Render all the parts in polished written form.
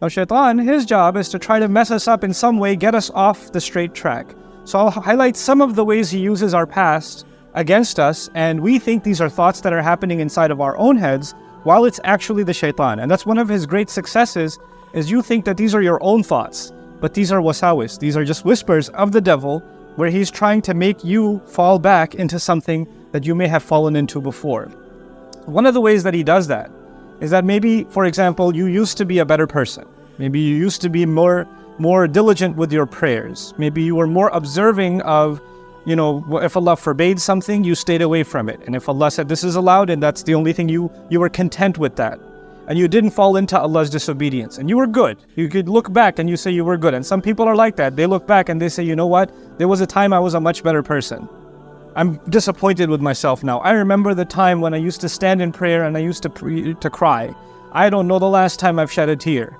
Now Shaitan, his job is to try to mess us up in some way, get us off the straight track. So I'll highlight some of the ways he uses our past against us, and we think these are thoughts that are happening inside of our own heads, while it's actually the Shaitan. And that's one of his great successes, is you think that these are your own thoughts, but these are wasawis. These are just whispers of the devil, where he's trying to make you fall back into something that you may have fallen into before. One of the ways that he does that is that maybe, for example, you used to be a better person. Maybe you used to be more diligent with your prayers. Maybe you were more observing of, if Allah forbade something, you stayed away from it. And if Allah said this is allowed, and that's the only thing, you were content with that. And you didn't fall into Allah's disobedience. And you were good. You could look back and you say you were good. And some people are like that. They look back and they say, you know what? There was a time I was a much better person. I'm disappointed with myself now. I remember the time when I used to stand in prayer and I used to cry. I don't know the last time I've shed a tear.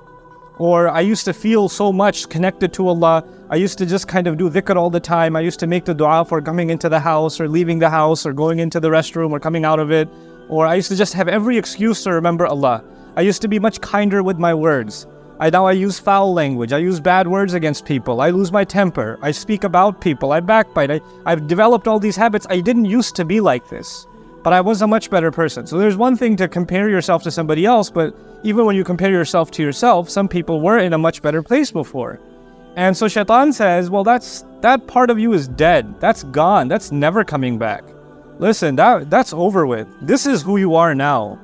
Or I used to feel so much connected to Allah. I used to just kind of do dhikr all the time. I used to make the dua for coming into the house or leaving the house or going into the restroom or coming out of it. Or I used to just have every excuse to remember Allah. I used to be much kinder with my words. Now I use foul language. I use bad words against people. I lose my temper. I speak about people. I backbite. I've developed all these habits. I didn't used to be like this, but I was a much better person. So there's one thing to compare yourself to somebody else, but even when you compare yourself to yourself, some people were in a much better place before. And so Shaitan says, well, that part of you is dead. That's gone. That's never coming back. Listen, that's over with. This is who you are now.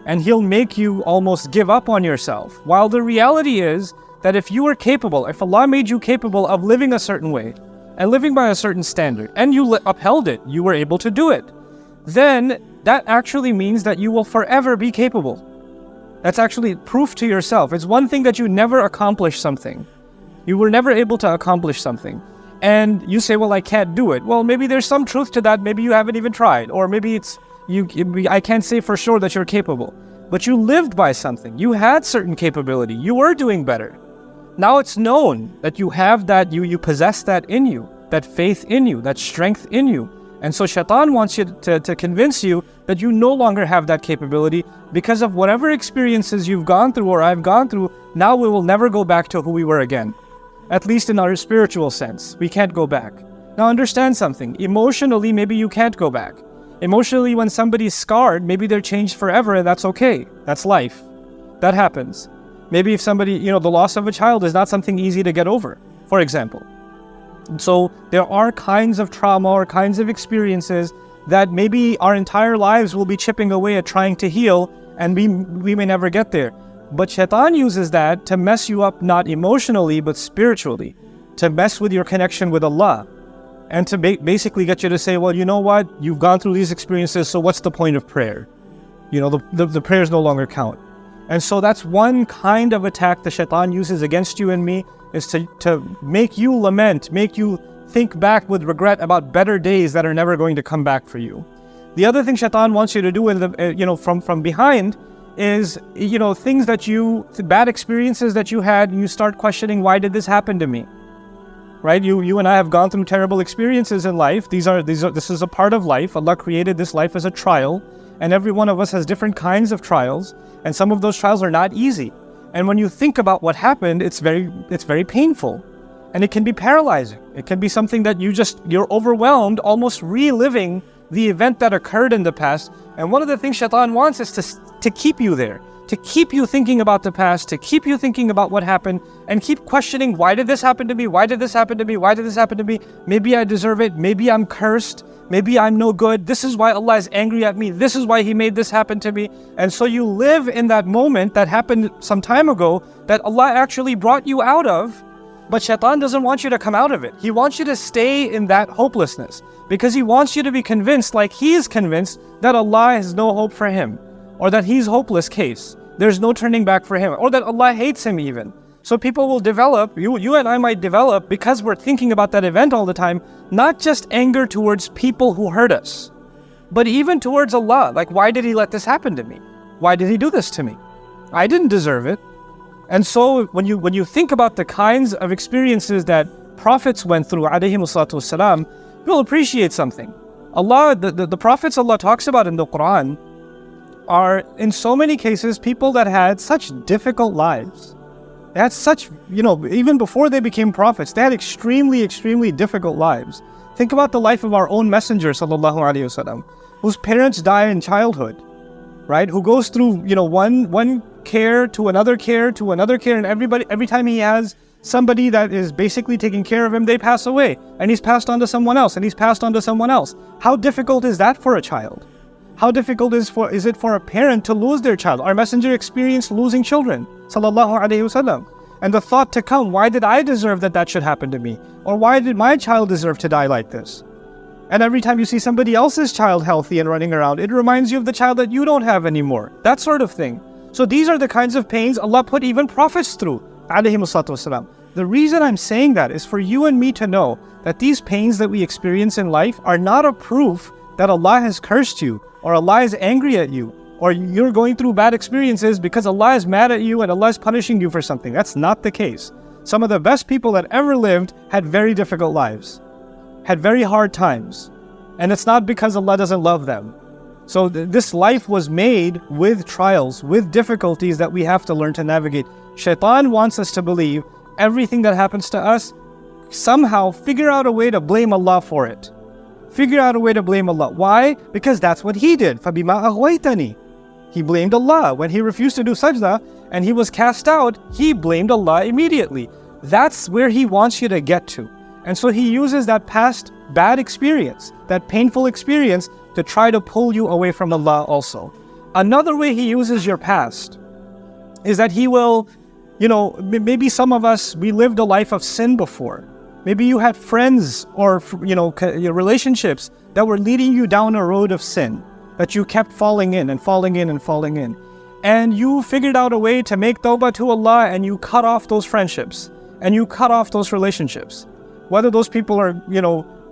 And he'll make you almost give up on yourself. While the reality is that if you were capable, if Allah made you capable of living a certain way and living by a certain standard, and you upheld it, you were able to do it, then that actually means that you will forever be capable. That's actually proof to yourself. It's one thing that you never accomplish something. You were never able to accomplish something. And you say, well, I can't do it. Well, maybe there's some truth to that. Maybe you haven't even tried. Or maybe I can't say for sure that you're capable. But you lived by something. You had certain capability. You were doing better. Now it's known that you have that, you possess that in you, that faith in you, that strength in you. And so Shaitan wants you to convince you that you no longer have that capability because of whatever experiences you've gone through or I've gone through. Now we will never go back to who we were again. At least in our spiritual sense, we can't go back. Now understand something. Emotionally, maybe you can't go back. Emotionally, when somebody's scarred, maybe they're changed forever, and that's okay. That's life. That happens. Maybe if somebody, the loss of a child is not something easy to get over, for example. So there are kinds of trauma or kinds of experiences that maybe our entire lives will be chipping away at trying to heal, and we may never get there. But Shaitan uses that to mess you up, not emotionally, but spiritually, to mess with your connection with Allah. And to basically get you to say, well, you know what? You've gone through these experiences, so what's the point of prayer? The prayers no longer count. And so that's one kind of attack the Shaitan uses against you and me, is to make you lament, make you think back with regret about better days that are never going to come back for you. The other thing Shaitan wants you to do from behind is, things bad experiences that you had, and you start questioning, why did this happen to me? Right? You and I have gone through terrible experiences in life. This is a part of life. Allah created this life as a trial, and every one of us has different kinds of trials, and some of those trials are not easy. And when you think about what happened, it's very painful, and it can be paralyzing. It can be something that you're overwhelmed, almost reliving the event that occurred in the past. And one of the things Shaitan wants is to keep you there, to keep you thinking about the past, to keep you thinking about what happened, and keep questioning, why did this happen to me? Why did this happen to me? Why did this happen to me? Maybe I deserve it. Maybe I'm cursed. Maybe I'm no good. This is why Allah is angry at me. This is why He made this happen to me. And so you live in that moment that happened some time ago that Allah actually brought you out of, but Shaitan doesn't want you to come out of it. He wants you to stay in that hopelessness because he wants you to be convinced, like he is convinced, that Allah has no hope for him, or that he's hopeless case. There's no turning back for him, or that Allah hates him even. So people will develop, you and I might develop, because we're thinking about that event all the time, not just anger towards people who hurt us, but even towards Allah. Like, why did He let this happen to me? Why did He do this to me? I didn't deserve it. And so when you think about the kinds of experiences that prophets went through, alayhimu salatu wassalam, you'll appreciate something. Allah, the prophets Allah talks about in the Quran are in so many cases people that had such difficult lives. They had such, even before they became prophets, they had extremely, extremely difficult lives. Think about the life of our own messenger, sallallahu alaihi wasallam, whose parents die in childhood, right? Who goes through, one care to another care to another care, and every time he has somebody that is basically taking care of him, they pass away, and he's passed on to someone else, and he's passed on to someone else. How difficult is that for a child? How difficult is it for a parent to lose their child? Our messenger experienced losing children, sallallahu alaihi wasallam. And the thought to come, why did I deserve that should happen to me? Or why did my child deserve to die like this? And every time you see somebody else's child healthy and running around, it reminds you of the child that you don't have anymore. That sort of thing. So these are the kinds of pains Allah put even prophets through, alayhimu salatu wasalam. The reason I'm saying that is for you and me to know that these pains that we experience in life are not a proof that Allah has cursed you, or Allah is angry at you, or you're going through bad experiences because Allah is mad at you and Allah is punishing you for something. That's not the case. Some of the best people that ever lived had very difficult lives, had very hard times. And it's not because Allah doesn't love them. So this life was made with trials, with difficulties that we have to learn to navigate. Shaitan wants us to believe everything that happens to us, somehow figure out a way to blame Allah for it. Figure out a way to blame Allah. Why? Because that's what he did. فَبِمَا أَغْوَيْتَنِي. He blamed Allah. When he refused to do sajda and he was cast out, he blamed Allah immediately. That's where he wants you to get to. And so he uses that past bad experience, that painful experience, to try to pull you away from Allah also. Another way he uses your past is that he will, maybe some of us, we lived a life of sin before. Maybe you had friends or, your relationships that were leading you down a road of sin, that you kept falling in and falling in and falling in. And you figured out a way to make tawbah to Allah, and you cut off those friendships and you cut off those relationships. Whether those people are,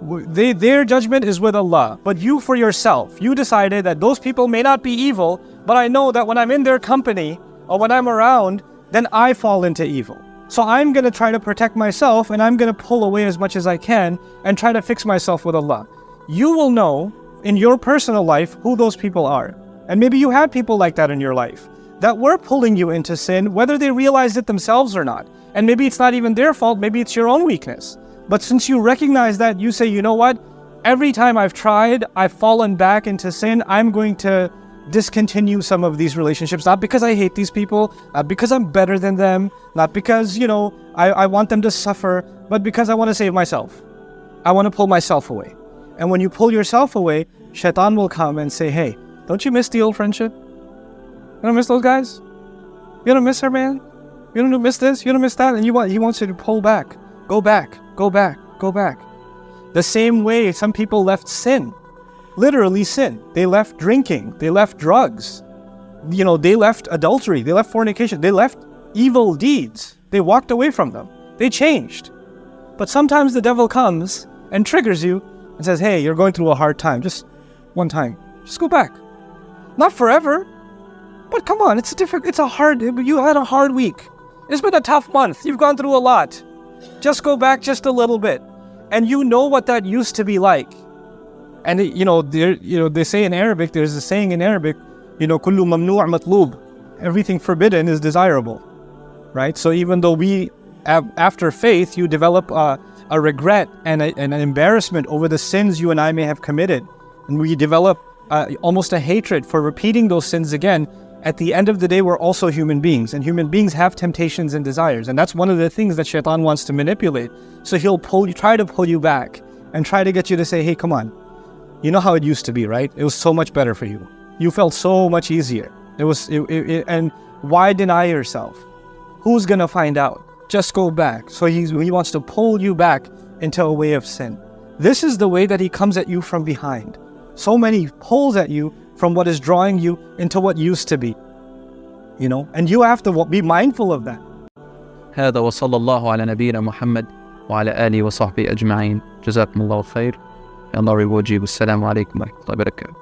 their judgment is with Allah. But you for yourself, you decided that those people may not be evil, but I know that when I'm in their company or when I'm around, then I fall into evil. So I'm going to try to protect myself, and I'm going to pull away as much as I can and try to fix myself with Allah. You will know in your personal life who those people are. And maybe you had people like that in your life that were pulling you into sin, whether they realized it themselves or not. And maybe it's not even their fault, maybe it's your own weakness. But since you recognize that, you say, you know what? Every time I've tried, I've fallen back into sin. I'm going to discontinue some of these relationships, not because I hate these people, not because I'm better than them, not because, I want them to suffer, but because I want to save myself. I want to pull myself away. And when you pull yourself away, Shaitan will come and say, hey, don't you miss the old friendship? You don't miss those guys? You don't miss her, man? You don't miss this? You don't miss that? And he wants you to pull back. Go back, go back, go back. The same way some people left sin. Literally sin. They left drinking. They left drugs. They left adultery. They left fornication. They left evil deeds. They walked away from them. They changed. But sometimes the devil comes and triggers you and says, hey, you're going through a hard time. Just one time. Just go back. Not forever. But come on, you had a hard week. It's been a tough month. You've gone through a lot. Just go back just a little bit. And you know what that used to be like. And they say in Arabic, there's a saying in Arabic, kullu mamnu' matlub. Everything forbidden is desirable, right? So even though after faith, you develop a regret and an embarrassment over the sins you and I may have committed, and we develop almost a hatred for repeating those sins again, at the end of the day, we're also human beings, and human beings have temptations and desires, and that's one of the things that Shaitan wants to manipulate. So he'll try to pull you back and try to get you to say, hey, come on. You know how it used to be, right? It was so much better for you. You felt so much easier. And why deny yourself? Who's gonna find out? Just go back. So he wants to pull you back into a way of sin. This is the way that he comes at you from behind. So many pulls at you from what is drawing you into what used to be. And you have to be mindful of that. هذا وصلى الله على نبينا محمد وعلى آله وصحبه أجمعين. جزاكم الله خير. May Allah reward you. Wassalamu alaikum wa rahmatullahi wa barakatuh.